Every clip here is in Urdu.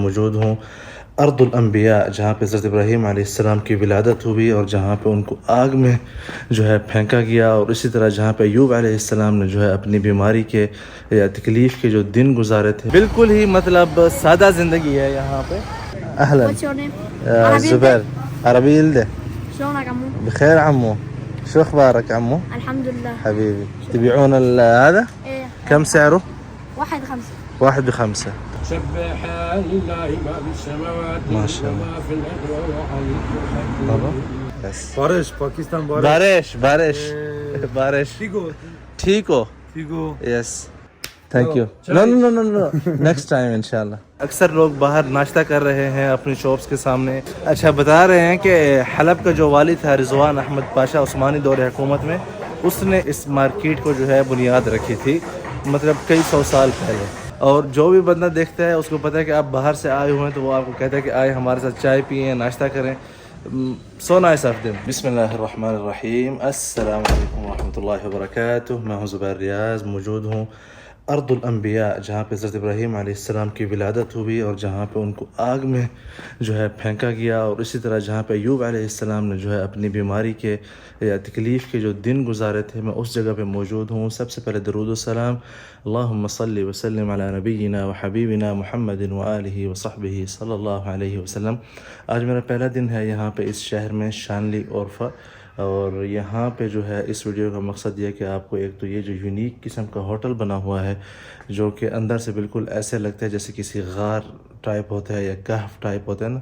موجود ہوں ارض الانبیاء، جہاں پہ حضرت ابراہیم علیہ السلام کی ولادت ہوئی اور جہاں پہ ان کو آگ میں جو ہے پھینکا گیا، اور اسی طرح جہاں پہ ایوب علیہ السلام نے جو ہے اپنی بیماری کے یا تکلیف کے جو دن گزارے تھے. بالکل ہی مطلب سادہ زندگی ہے یہاں پہ. اہلا زبیر عربي يلده. شلونك عمو؟ بخير عمو. شو اخبارك عمو؟ الحمد لله حبيبي. تبيعون هذا؟ ايه. كم سعره؟ 1.5. 1.5. سبح لله ما في السماوات ما شاء الله. وما في الارض وهو حي بابا بس. بارش پاکستان بارش بارش. ٹھیک ہو؟ Yes thank you. No next time انشاءاللہ. اکثر لوگ باہر ناشتہ کر رہے ہیں اپنی شاپس کے سامنے. اچھا بتا رہے ہیں کہ حلب کا جو والی تھا رضوان احمد پاشا عثمانی دور حکومت میں، اس نے اس مارکیٹ کو جو ہے بنیاد رکھی تھی، مطلب کئی سو سال پہلے. اور جو بھی بندہ دیکھتا ہے اس کو پتہ ہے کہ آپ باہر سے آئے ہوئے ہیں تو وہ آپ کو کہتا ہے کہ آئے ہمارے ساتھ چائے پئیں، ناشتہ کریں. So nice of them. بسم اللہ الرحمن الرحیم. السلام علیکم ورحمۃ اللہ وبرکاتہ. میں ہوں زبیر ریاض، موجود ہوں ارض الانبیاء، جہاں پہ حضرت ابراہیم علیہ السلام کی ولادت ہوئی اور جہاں پہ ان کو آگ میں جو ہے پھینکا گیا، اور اسی طرح جہاں پہ ایوب علیہ السلام نے جو ہے اپنی بیماری کے یا تکلیف کے جو دن گزارے تھے، میں اس جگہ پہ موجود ہوں. سب سے پہلے درود و سلام اللہم صلی وسلم علی نبینا و حبیبنا محمد و آلہ و صحبہ صلی اللہ علیہ وسلم. آج میرا پہلا دن ہے یہاں پہ اس شہر میں شانلی عرفہ، اور یہاں پہ جو ہے اس ویڈیو کا مقصد یہ کہ آپ کو ایک تو یہ جو یونیک قسم کا ہوٹل بنا ہوا ہے، جو کہ اندر سے بالکل ایسے لگتا ہے جیسے کسی غار ٹائپ ہوتا ہے یا کہف ٹائپ ہوتا ہے نا،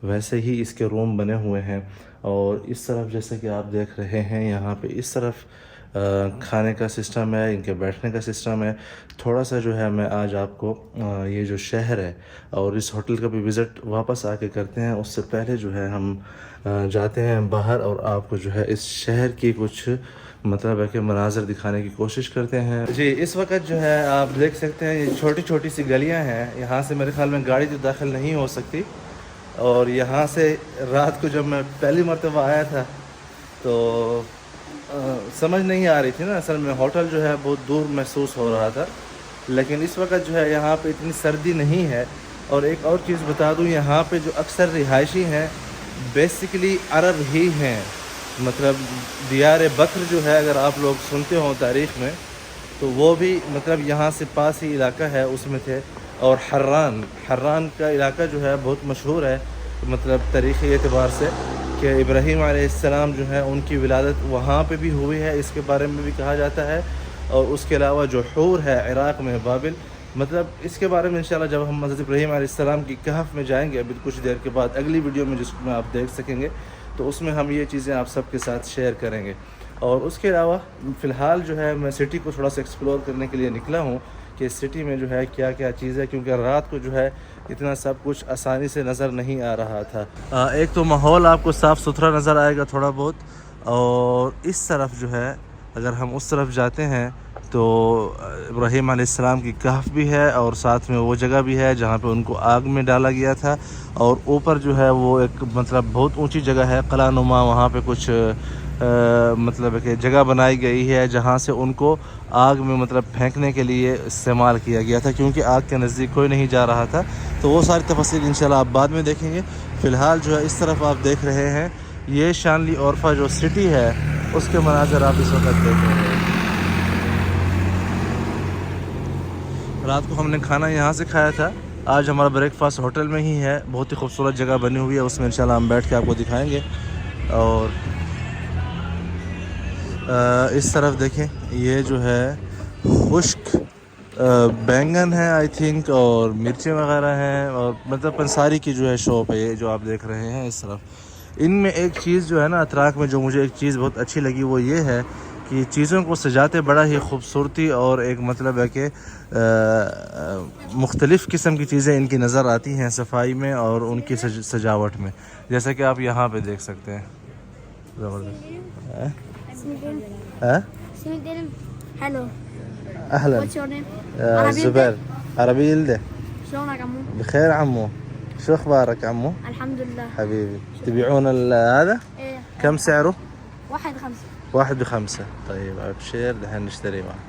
ویسے ہی اس کے روم بنے ہوئے ہیں. اور اس طرف جیسے کہ آپ دیکھ رہے ہیں یہاں پہ اس طرف کھانے کا سسٹم ہے، ان کے بیٹھنے کا سسٹم ہے. تھوڑا سا جو ہے میں آج آپ کو یہ جو شہر ہے اور اس ہوٹل کا بھی وزٹ واپس آ کے کرتے ہیں. اس سے پہلے جو ہے ہم جاتے ہیں باہر اور آپ کو جو ہے اس شہر کی کچھ مطلب ہے کہ مناظر دکھانے کی کوشش کرتے ہیں. جی اس وقت جو ہے آپ دیکھ سکتے ہیں یہ چھوٹی چھوٹی سی گلیاں ہیں. یہاں سے میرے خیال میں گاڑی تو داخل نہیں ہو سکتی، اور یہاں سے رات کو جب میں پہلی مرتبہ آیا تھا تو سمجھ نہیں آ رہی تھی نا، اصل میں ہوٹل جو ہے بہت دور محسوس ہو رہا تھا. لیکن اس وقت جو ہے یہاں پہ اتنی سردی نہیں ہے. اور ایک اور چیز بتا دوں، یہاں پہ جو اکثر رہائشی ہیں بیسیکلی عرب ہی ہیں. مطلب دیار بکر جو ہے اگر آپ لوگ سنتے ہوں تاریخ میں، تو وہ بھی مطلب یہاں سے پاس ہی علاقہ ہے، اس میں تھے. اور حران کا علاقہ جو ہے بہت مشہور ہے مطلب تاریخی اعتبار سے، کہ ابراہیم علیہ السلام جو ہے ان کی ولادت وہاں پہ بھی ہوئی ہے، اس کے بارے میں بھی کہا جاتا ہے. اور اس کے علاوہ جو حور ہے عراق میں بابل، مطلب اس کے بارے میں انشاءاللہ جب ہم حضرت ابراہیم علیہ السلام کی کہف میں جائیں گے ابھی کچھ دیر کے بعد اگلی ویڈیو میں، جس میں آپ دیکھ سکیں گے، تو اس میں ہم یہ چیزیں آپ سب کے ساتھ شیئر کریں گے. اور اس کے علاوہ فی الحال جو ہے میں سٹی کو تھوڑا سا ایکسپلور کرنے کے لیے نکلا ہوں کہ اس سٹی میں جو ہے کیا کیا چیز ہے، کیونکہ رات کو جو ہے اتنا سب کچھ آسانی سے نظر نہیں آ رہا تھا. ایک تو ماحول آپ کو صاف ستھرا نظر آئے گا تھوڑا بہت، اور اس طرف جو ہے اگر ہم اس طرف جاتے ہیں تو ابراہیم علیہ السلام کی کہف بھی ہے، اور ساتھ میں وہ جگہ بھی ہے جہاں پہ ان کو آگ میں ڈالا گیا تھا. اور اوپر جو ہے وہ ایک مطلب بہت اونچی جگہ ہے قلعہ نما، وہاں پہ کچھ مطلب کہ جگہ بنائی گئی ہے جہاں سے ان کو آگ میں مطلب پھینکنے کے لیے استعمال کیا گیا تھا، کیونکہ آگ کے نزدیک کوئی نہیں جا رہا تھا. تو وہ ساری تفاصیل انشاءاللہ آپ بعد میں دیکھیں گے. فی الحال جو ہے اس طرف آپ دیکھ رہے ہیں یہ شانلی عرفہ جو سٹی ہے اس کے مناظر آپ اس وقت دیکھ رہے ہیں. رات کو ہم نے کھانا یہاں سے کھایا تھا. آج ہمارا بریک فاسٹ ہوٹل میں ہی ہے، بہت ہی خوبصورت جگہ بنی ہوئی ہے، اس میں انشاءاللہ ہم بیٹھ کے آپ کو دکھائیں گے. اور اس طرف دیکھیں یہ جو ہے خشک بینگن ہے آئی تھنک، اور مرچیں وغیرہ ہیں، اور مطلب پنساری کی جو ہے شاپ ہے یہ جو آپ دیکھ رہے ہیں اس طرف. ان میں ایک چیز جو ہے نا اتراک میں جو مجھے ایک چیز بہت اچھی لگی وہ یہ ہے کہ چیزوں کو سجاتے بڑا ہی خوبصورتی، اور ایک مطلب ہے کہ مختلف قسم کی چیزیں ان کی نظر آتی ہیں صفائی میں اور ان کی سجاوٹ میں، جیسا کہ آپ یہاں پہ دیکھ سکتے ہیں. زبردست. حلو. اهلا What's your name? زبير عربي يلده. شلونك عمو؟ بخير عمو. شو اخبارك عمو؟ الحمد لله. حبيبي. تبيعون هذا؟ ايه. كم سعره؟ 1.5. 1.5. طيب ابشر دحين نشتري معه.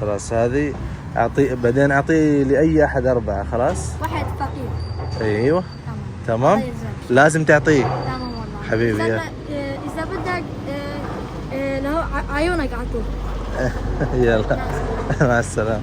خلاص هذه اعطي بعدين اعطي لاي احد 4 خلاص. واحد فقير. ايوه تمام. تمام الله يجزاك. لازم تعطيه تمام والله. حبيبي. إذا بدك له عيونك على طول. يلا مع السلامة.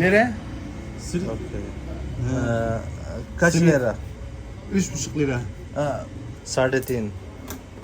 Nere? kaç lira? 3,5 lira. 3.5.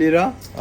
Lira?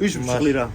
3,5 lira.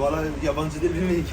Valla yabancı dil bilmiyor ki.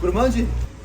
Kurmancı.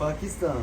Pakistan.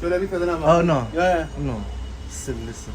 Şöyle bir kadına bak. Oh no Ya ya. no listen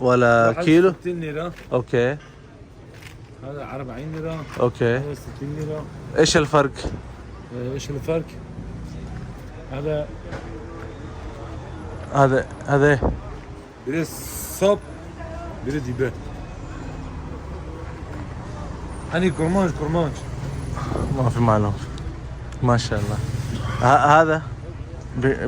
ولا كيلو؟ 60 ليرة. اوكي هذا 40 ليرة. اوكي. هذا 60 ليرة. ايش الفرق؟ ايش الفرق؟ هذا هذا biri sap, biri dibe. Hani kurmanç. ما في معلوم. ما شاء الله. هذا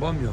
بامية.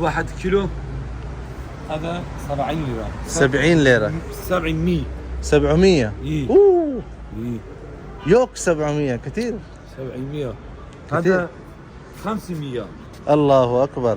1 كيلو. هذا 70 ليرة. 70 ليرة. 700. 700. إيه. اوه إيه. يوك 700 كثير. 700. كتير. هذا 500. الله اكبر.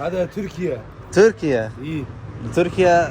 هذا تركيا. تركيا. إيه. تركيا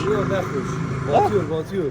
ايوه ناخذ باطيور.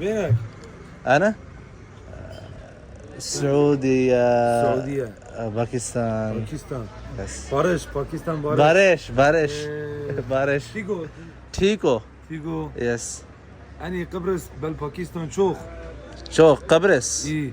وينك؟ أنا السعودية السعودية. باكستان باكستان. بس. باكستان بارش بارش تيكو فيجو. يس. أنا قبرص بالباكستان شوخ. قبرص. إيه.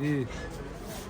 إيه.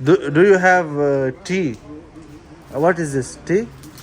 do you have tea? What is this? tea?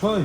شاي.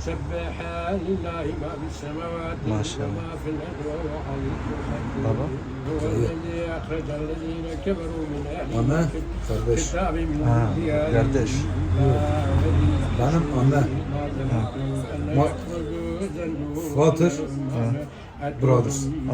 سبحان لله ما في السماوات ما شاء الله. وما في الأرض وهو حي بابا. هو الذي أخرج الذين كفروا من أهل Ana. Kardeş. الكتاب من kardeş. Benim anne. Father. Brothers.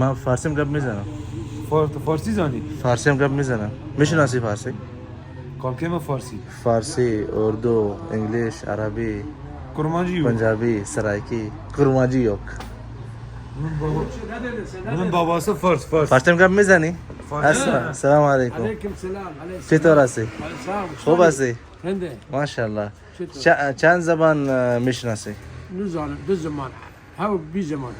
ما فارسیم قبل میزنم. فارسی زانی. فارسیم قبل میزنم. میشناسی فارسی؟ کام که فارسی. فارسی، اردو، انگلیش، عربی، کرمانجی yok. Punjabi, Saraiki, کرماجی yok. Bunun babası Fars. فارسیم قبل میزنی؟ السلام علیکم. Aleyküm selam. چطور هستی؟ خوب هستی؟ Hem de. ماشاءالله. چند زبان میشناسی؟ دو زمان. How be Zaman.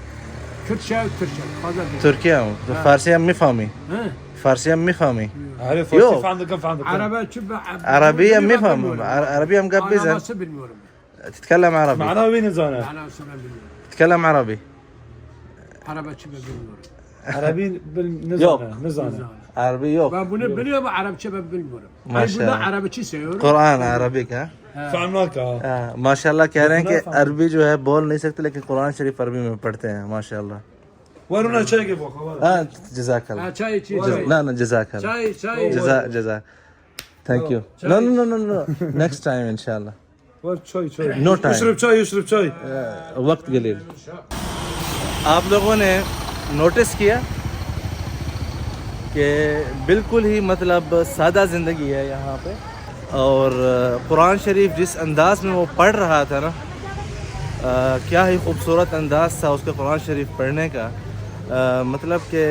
Kürtçe, Türkçe. Fazla değil. ترکیه هم. فارسی هم میفهمی؟ He. فارسی هم میفهمی؟ عارف فارسی فارسی عندك كيف عندك؟ Araba çübe. عربی هم میفهم. عربی هم قبل میزن. Arabası bilmiyorum. تتكلم عربي؟ معناه وين زانه؟ Anasını bilmiyorum. تتكلم عربي؟ عربة شبه بالمر عربي يوك. بالنزانة عربي يوك. بابونه بنيو عرب شبه بالمر ما شاء الله. عربة شي سيور قرآن عربی کا فهمناك ماشاء اللہ کہہ رہے ہیں کہ عربی جو ہے بول نہیں سکتے لیکن قرآن شریف عربی میں پڑھتے ہیں ماشاء اللہ. ورونا شيء كيف خبر جزاک اللہ. شاي شي لا جزاک اللہ. شاي جزا thank you. No next time انشاءاللہ. شاي شاي No time. يشرب شاي وقت قلیل. آپ لوگوں نے نوٹس کیا کہ بالکل ہی مطلب سادہ زندگی ہے یہاں پہ, اور قرآن شریف جس انداز میں وہ پڑھ رہا تھا نا, کیا ہی خوبصورت انداز تھا اس کے قرآن شریف پڑھنے کا. مطلب کہ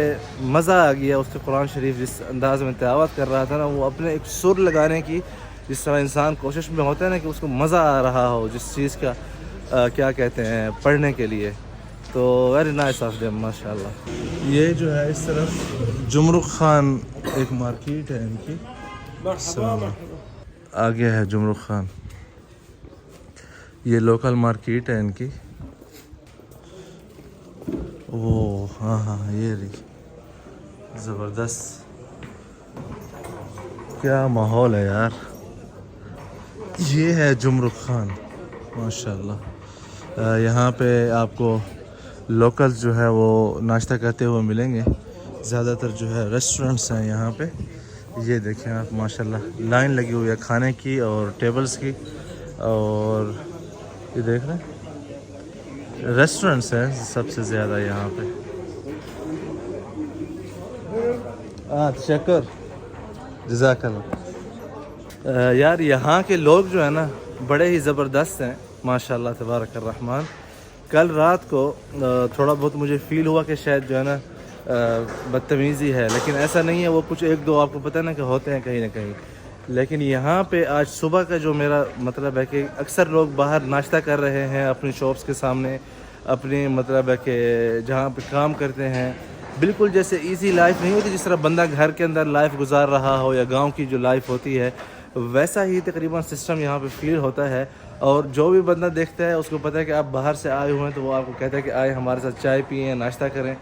مزہ آ گیا اس کے قرآن شریف جس انداز میں تلاوت کر رہا تھا نا, وہ اپنے ایک سر لگانے کی جس طرح انسان کوشش میں ہوتا ہے نا کہ اس کو مزہ آ رہا ہو جس چیز کا کیا کہتے ہیں پڑھنے کے لیے. تو ویری نائس آف دیم ماشاء اللہ. یہ جو ہے اس طرف جمرک خان ایک مارکیٹ ہے ان کی. آگے ہے جمرک خان, یہ لوکل مارکیٹ ہے ان کی. اوہ ہاں یہ رہی, زبردست کیا ماحول ہے یار. یہ ہے جمرک خان ماشاء اللہ. یہاں پہ آپ کو لوکل جو ہے وہ ناشتہ کرتے ہوئے ملیں گے. زیادہ تر جو ہے ریسٹورنٹس ہیں یہاں پہ. یہ دیکھیں آپ ماشاء اللہ لائن لگی ہوئی ہے کھانے کی اور ٹیبلز کی, اور یہ دیکھ رہے ہیں ریسٹورنٹس ہیں سب سے زیادہ یہاں پہ. تشکر جزاک اللہ. یار یہاں کے لوگ جو ہے نا بڑے ہی زبردست ہیں ماشاء اللہ تبارک الرحمن. کل رات کو تھوڑا بہت مجھے فیل ہوا کہ شاید جو ہے نا بدتمیزی ہے, لیکن ایسا نہیں ہے. وہ کچھ ایک دو آپ کو پتہ ہے نا کہ ہوتے ہیں کہیں نہ کہیں. لیکن یہاں پہ آج صبح کا جو میرا مطلب ہے کہ اکثر لوگ باہر ناشتہ کر رہے ہیں اپنی شاپس کے سامنے, اپنی مطلب ہے کہ جہاں پہ کام کرتے ہیں. بالکل جیسے ایزی لائف نہیں ہوتی جس طرح بندہ گھر کے اندر لائف گزار رہا ہو یا گاؤں کی جو لائف ہوتی ہے, ویسا ہی تقریباً سسٹم یہاں پہ فیل ہوتا ہے. اور جو بھی بندہ دیکھتا ہے اس کو پتہ ہے کہ آپ باہر سے آئے ہوئے ہیں تو وہ آپ کو کہتا ہے کہ آئے ہمارے ساتھ چائے پئیں, ناشتہ کریں.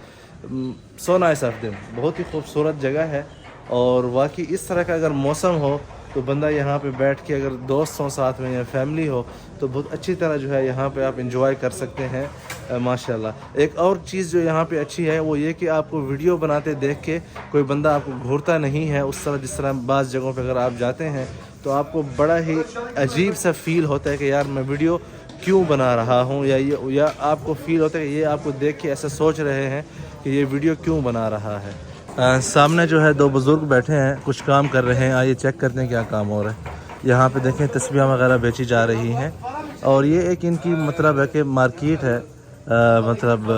So nice of them. بہت ہی خوبصورت جگہ ہے, اور واقعی اس طرح کا اگر موسم ہو تو بندہ یہاں پہ بیٹھ کے اگر دوست ہوں ساتھ میں یا فیملی ہو تو بہت اچھی طرح جو ہے یہاں پہ آپ انجوائے کر سکتے ہیں ماشاء اللہ. ایک اور چیز جو یہاں پہ اچھی ہے وہ یہ کہ آپ کو ویڈیو بناتے دیکھ کے کوئی بندہ آپ کو گھورتا نہیں ہے اس طرح جس طرح بعض جگہوں پہ اگر آپ جاتے ہیں تو آپ کو بڑا ہی عجیب سا فیل ہوتا ہے کہ یار میں ویڈیو کیوں بنا رہا ہوں, یا آپ کو فیل ہوتا ہے کہ یہ آپ کو دیکھ کے ایسا سوچ رہے ہیں کہ یہ ویڈیو کیوں بنا رہا ہے. سامنے جو ہے دو بزرگ بیٹھے ہیں کچھ کام کر رہے ہیں. آئیے چیک کرتے ہیں کیا کام ہو رہا ہے. یہاں پہ دیکھیں تسبیحاں وغیرہ بیچی جا رہی ہیں, اور یہ ایک ان کی مطلب ہے کہ مارکیٹ ہے, مطلب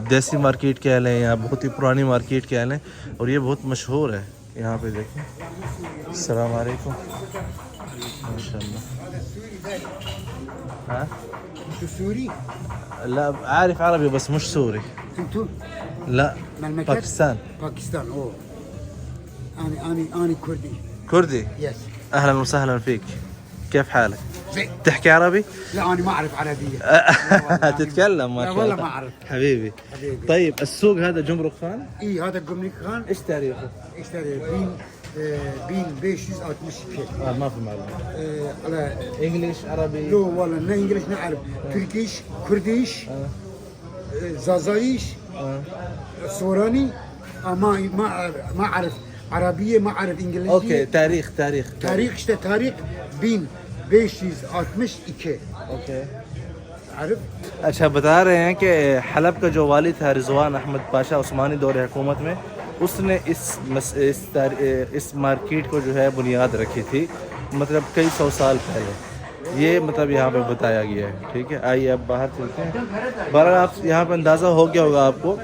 دیسی مارکیٹ کہہ لیں یا بہت ہی پرانی مارکیٹ کہہ لیں, اور یہ بہت مشہور ہے. یہاں پہ دیکھیں. السلام علیکم ماشاء اللہ. ها انتو سوري؟ لا عارف عربي بس مش سوري. انتو؟ لا مملكة؟ باكستان. باكستان اوه. أنا كردي. كردي. يس. اهلا وسهلا فيك. كيف حالك؟ زين. تحكي عربي؟ لا أنا ما أعرف عربية. تتكلم ما لا شاء والله الله. ما أعرف. حبيبي. حبيبي. طيب السوق هذا جمرك خان إيه هذا قمني خان ايش تاريخه؟ اشتري بين 562. ما في معلومة. على انجليش عربي؟ لو والله لا إنجليش نعرف تركيش كرديش زازايش سوراني ما أعرف عربية ما أعرف إنجليزية. اوكي تاريخ تاريخ بين 562. اوكے. عارف. اچھا بتا رہے ہیں کہ حلب کا جو والد تھا رضوان احمد پاشا عثمانی دور حکومت میں, اس نے اس مارکیٹ کو جو ہے بنیاد رکھی تھی, مطلب کئی سو سال پہلے. یہ مطلب یہاں پہ بتایا گیا ہے. ٹھیک ہے آئیے اب باہر چلتے ہیں. بہرحال آپ یہاں پہ اندازہ ہو گیا ہوگا آپ کو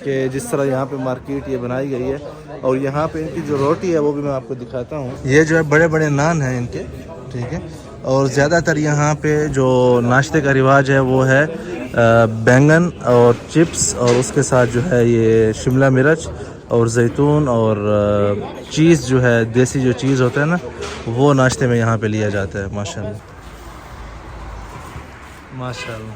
کہ جس طرح یہاں پہ مارکیٹ یہ بنائی گئی ہے, اور یہاں پہ ان کی جو روٹی ہے وہ بھی میں آپ کو دکھاتا ہوں. یہ جو ہے بڑے بڑے نان ہیں ان کے. ٹھیک ہے, اور زیادہ تر یہاں پہ جو ناشتے کا رواج ہے وہ ہے بینگن اور چپس, اور اس کے ساتھ جو ہے یہ شملہ مرچ اور زیتون اور چیز جو ہے دیسی جو چیز ہوتا ہے نا وہ ناشتے میں یہاں پہ لیا جاتا ہے. ماشاءاللہ ماشاءاللہ.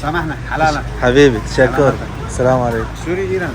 سامحنا حلالا حبيبي تشكر. السلام عليكم. سوري ايران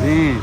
زين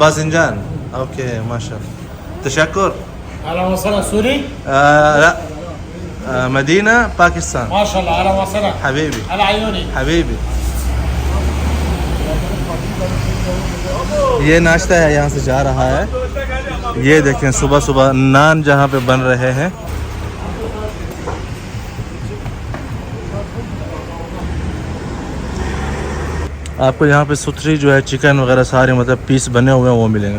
باذنجان. اوكي ما شاء الله. تشكر. اهلا وسهلا سوري. لا مدينة باكستان. ما شاء الله اهلا وسهلا حبيبي على عيوني. حبيبي. یہ ناشتہ ہے یہاں سے جا رہا ہے. یہ دیکھیں صبح صبح نان جہاں پہ بن رہے ہیں. آپ کو یہاں پہ ستھری جو ہے چکن وغیرہ سارے مطلب پیس بنے ہوئے ہیں وہ ملیں گے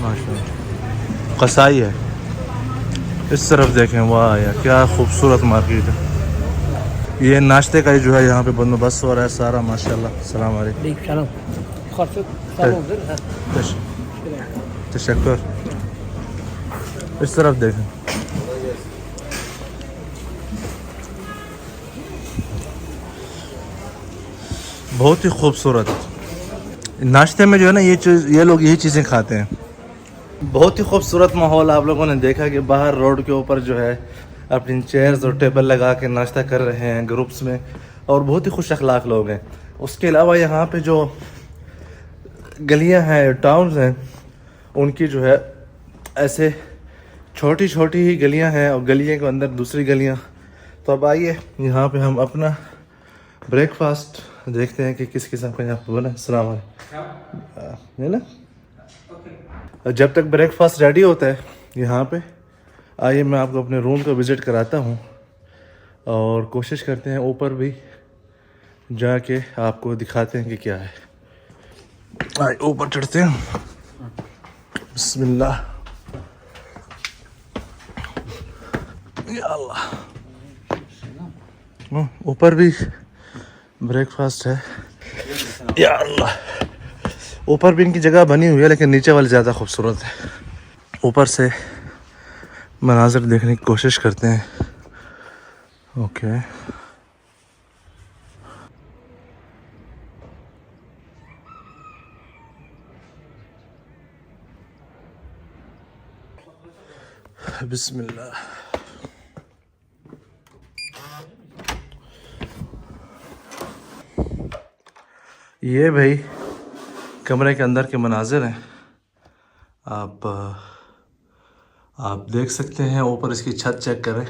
ماشاءاللہ. قصائی ہے. اس طرف دیکھیں, واہ یار کیا خوبصورت مارکیٹ ہے. یہ ناشتے کا جو ہے یہاں پہ بندوبست ہو رہا ہے سارا ماشاءاللہ. السلام علیکم. تشکر. اس طرف دیکھیں. بہت ہی خوبصورت ناشتے میں جو ہے نا یہ لوگ یہی چیزیں کھاتے ہیں. بہت ہی خوبصورت ماحول. آپ لوگوں نے دیکھا کہ باہر روڈ کے اوپر جو ہے اپنی چیئرز اور ٹیبل لگا کے ناشتہ کر رہے ہیں گروپس میں, اور بہت ہی خوش اخلاق لوگ ہیں. اس کے علاوہ یہاں پہ جو گلیاں ہیں, ٹاؤنز ہیں, ان کی جو ہے ایسے چھوٹی چھوٹی ہی گلیاں ہیں, اور گلیوں کے اندر دوسری گلیاں. تو اب آئیے یہاں پہ ہم اپنا بریک فاسٹ دیکھتے ہیں کہ کس قسم کا یہاں پہ بنا. السلام علیکم. ہے نا, جب تک بریک فاسٹ ریڈی ہوتا ہے یہاں پہ, آئیے میں آپ کو اپنے روم کا وزٹ کراتا ہوں, اور کوشش کرتے ہیں اوپر بھی جا کے آپ کو دکھاتے ہیں کہ کیا ہے. آئے اوپر چڑھتے ہیں. بسم اللہ. یا اللہ. اوپر بھی بریک فاسٹ ہے. یا اللہ. اوپر بھی ان کی جگہ بنی ہوئی ہے, لیکن نیچے والی زیادہ خوبصورت ہے. اوپر سے مناظر دیکھنے کی کوشش کرتے ہیں. اوکے. بسم اللہ. یہ بھائی کمرے کے اندر کے مناظر ہیں. آپ دیکھ سکتے ہیں. اوپر اس کی چھت چیک کریں,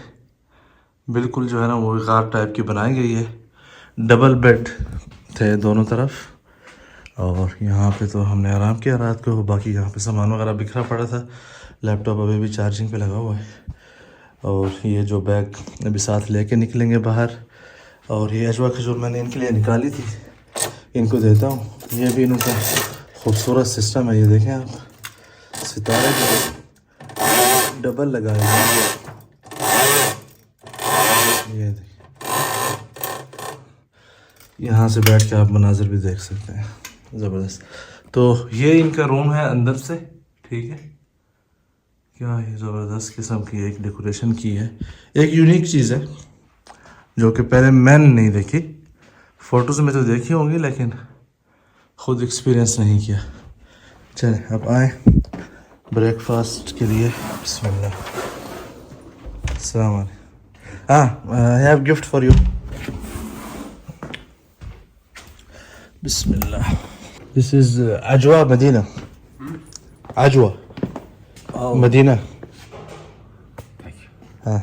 بالکل جو ہے نا وہ غار ٹائپ کی بنائی گئی ہے. ڈبل بیڈ تھے دونوں طرف, اور یہاں پہ تو ہم نے آرام کیا رات کو. باقی یہاں پہ سامان وغیرہ بکھرا پڑا تھا. لیپ ٹاپ ابھی بھی چارجنگ پہ لگا ہوا ہے. اور یہ جو بیگ ابھی ساتھ لے کے نکلیں گے باہر. اور یہ اجوا کھجور میں نے ان کے لیے نکالی تھی, ان کو دیتا ہوں. یہ بھی ان کا خوبصورت سسٹم ہے. یہ دیکھیں آپ, ستارے جو ڈبل لگائے ہیں. یہ دیکھیں, یہاں سے بیٹھ کے آپ مناظر بھی دیکھ سکتے ہیں. زبردست. تو یہ ان کا روم ہے اندر سے. ٹھیک ہے, کیا یہ زبردست قسم کی ایک ڈیکوریشن کی ہے. ایک یونیک چیز ہے جو کہ پہلے میں نے نہیں دیکھی. فوٹوز میں تو دیکھی ہوں گی, لیکن خود ایکسپیرینس نہیں کیا. چلیں اب آئیں بریک فاسٹ کے لیے. بسم اللہ. السلام علیکم. I have gift for you. بسم اللہ. This is عجوہ مدینہ. عجوہ مدینہ. ہاں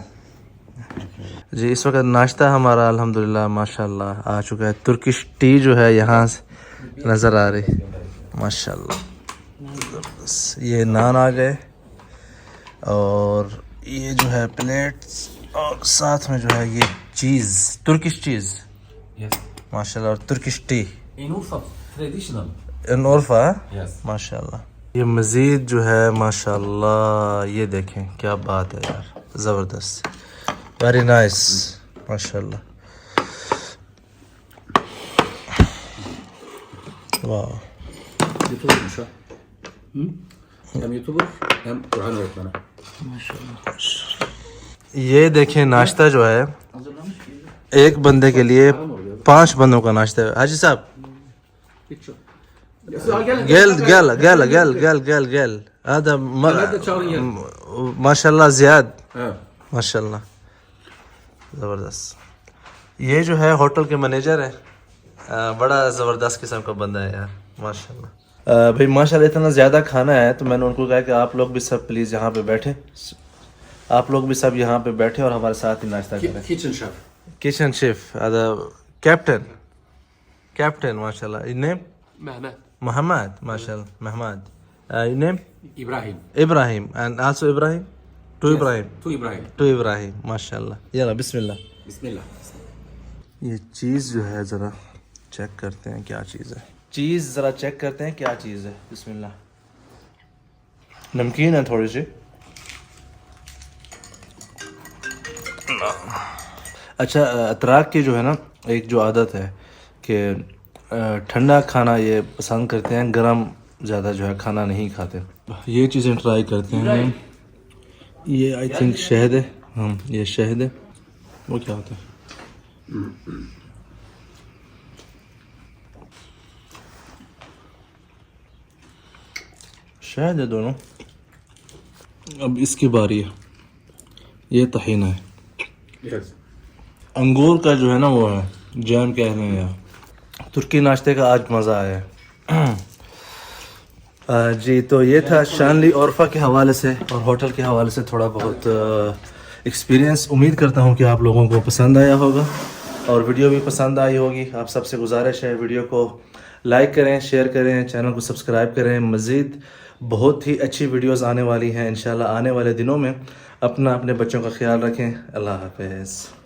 جی, اس وقت ناشتہ ہمارا الحمدللہ ماشاءاللہ آ چکا ہے. ترکش ٹی جو ہے یہاں سے نظر آ رہی ماشاءاللہ. بس یہ نان آ گئے اور یہ جو ہے پلیٹس اور ساتھ میں جو ہے یہ چیز ترکش چیز ماشاء اللہ اور Turkish T In Urfa, traditional. انورفا Yes. ماشاء اللہ. یہ مزید جو ہے ماشاء اللہ یہ دیکھیں کیا بات ہے یار زبردست ویری نائس ماشاء اللہ واو. YouTuber mu şu an? Hem YouTuber hem Kur'an öğretmeni. یہ دیکھیں ناشتہ جو ہے ایک بندے کے لیے 5 بندوں کا ناشتہ ہے. حاجی صاحب گل هذا ماشاء اللہ زیاد ماشاء اللہ زبردست. یہ جو ہے ہوٹل کے مینیجر ہے بڑا زبردست قسم کا بندہ ہے یار ماشاء اللہ. بھائی ماشاء اللہ اتنا زیادہ کھانا ہے تو میں نے ان کو کہا کہ آپ لوگ بھی سب پلیز یہاں پہ بیٹھیں آپ لوگ بھی سب یہاں پہ بیٹھیں اور ہمارے ساتھ ہی ناشتہ کریں. Kitchen chef. کچن شیف هذا کیپٹن ماشاء اللہ. Name Mehmet. محمد ماشاء اللہ Muhammad. Name İbrahim. Ibrahim and also Ibrahim ٹو ابراہیم Tu İbrahim. ٹو ابراہیم ماشاء اللہ. یلا بسم اللہ. Bismillah. یہ چیز جو ہے ذرا چیک کرتے ہیں کیا چیز ہے. چیز ذرا چیک کرتے ہیں کیا چیز ہے. بسم اللہ. نمکین ہے تھوڑی سی. اچھا اتراک کی جو ہے نا ایک جو عادت ہے کہ ٹھنڈا کھانا یہ پسند کرتے ہیں گرم زیادہ جو ہے کھانا نہیں کھاتے. یہ چیزیں ٹرائی کرتے ہیں. یہ آئی تھنک شہد ہے. یہ شہد ہے. وہ کیا ہوتا ہے شہد ہے دونوں. اب اس کی باری ہے. یہ طحینہ ہے. Yes. انگور کا جو ہے نا وہ ہے جیم کہہ رہے ہیں. ترکی ناشتے کا آج مزہ آیا ہے. جی تو یہ تھا شانلی اورفا کے حوالے سے اور ہوٹل کے حوالے سے تھوڑا بہت ایکسپیرینس. امید کرتا ہوں کہ آپ لوگوں کو پسند آیا ہوگا اور ویڈیو بھی پسند آئی ہوگی. آپ سب سے گزارش ہے ویڈیو کو لائک کریں شیئر کریں چینل کو سبسکرائب کریں. مزید بہت ہی اچھی ویڈیوز آنے والی ہیں انشاءاللہ آنے والے دنوں میں. اپنے بچوں کا خیال رکھیں. اللہ حافظ.